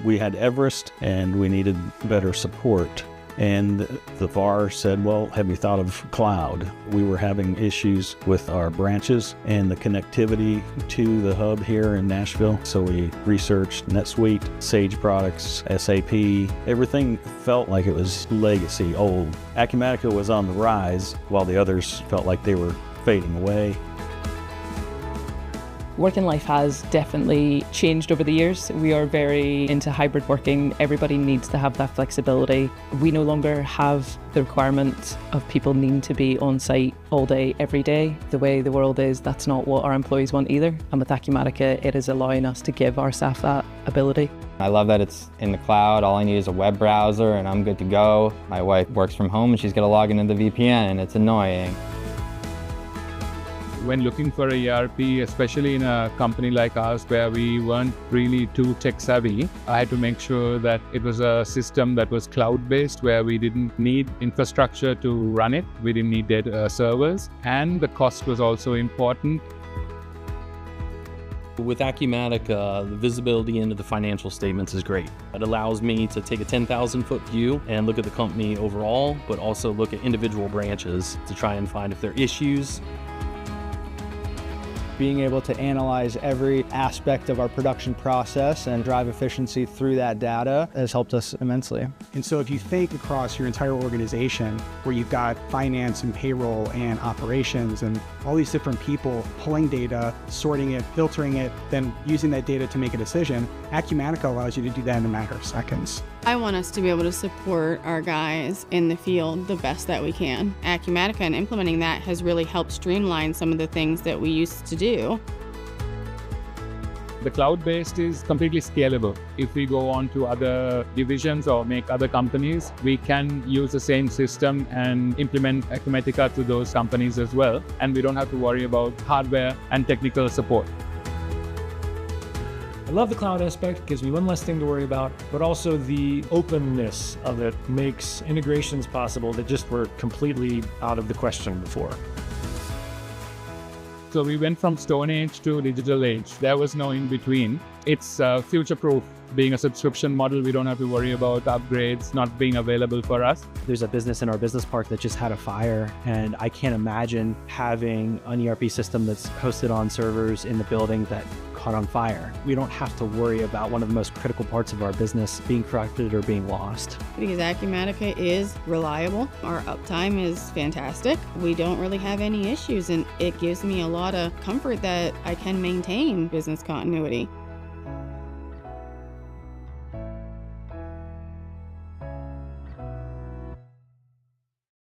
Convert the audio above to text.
We had Everest and we needed better support. And the VAR said, well, have you thought of cloud? We were having issues with our branches and the connectivity to the hub here in Nashville. So we researched NetSuite, Sage products, SAP. Everything felt like it was legacy, old. Acumatica was on the rise while the others felt like they were fading away. Working life has definitely changed over the years. We are very into hybrid working. Everybody needs to have that flexibility. We no longer have the requirement of people needing to be on site all day, every day. The way the world is, that's not what our employees want either. And with Acumatica, it is allowing us to give our staff that ability. I love that it's in the cloud. All I need is a web browser and I'm good to go. My wife works from home and she's got to log into the VPN. It's annoying. When looking for a ERP, especially in a company like ours where we weren't really too tech savvy, I had to make sure that it was a system that was cloud-based, where we didn't need infrastructure to run it. We didn't need data servers, and the cost was also important. With Acumatica, the visibility into the financial statements is great. It allows me to take a 10,000-foot view and look at the company overall, but also look at individual branches to try and find if there are issues. Being able to analyze every aspect of our production process and drive efficiency through that data has helped us immensely. And so if you think across your entire organization, where you've got finance and payroll and operations and all these different people pulling data, sorting it, filtering it, then using that data to make a decision, Acumatica allows you to do that in a matter of seconds. I want us to be able to support our guys in the field the best that we can. Acumatica and implementing that has really helped streamline some of the things that we used to do. The cloud-based is completely scalable. If we go on to other divisions or make other companies, we can use the same system and implement Acumatica to those companies as well. And we don't have to worry about hardware and technical support. I love the cloud aspect, it gives me one less thing to worry about, but also the openness of it makes integrations possible that just were completely out of the question before. So we went from Stone Age to digital age. There was no in between. It's future-proof. Being a subscription model, we don't have to worry about upgrades not being available for us. There's a business in our business park that just had a fire, and I can't imagine having an ERP system that's hosted on servers in the building that caught on fire. We don't have to worry about one of the most critical parts of our business being corrupted or being lost. Because Acumatica is reliable, our uptime is fantastic. We don't really have any issues, and it gives me a lot of comfort that I can maintain business continuity.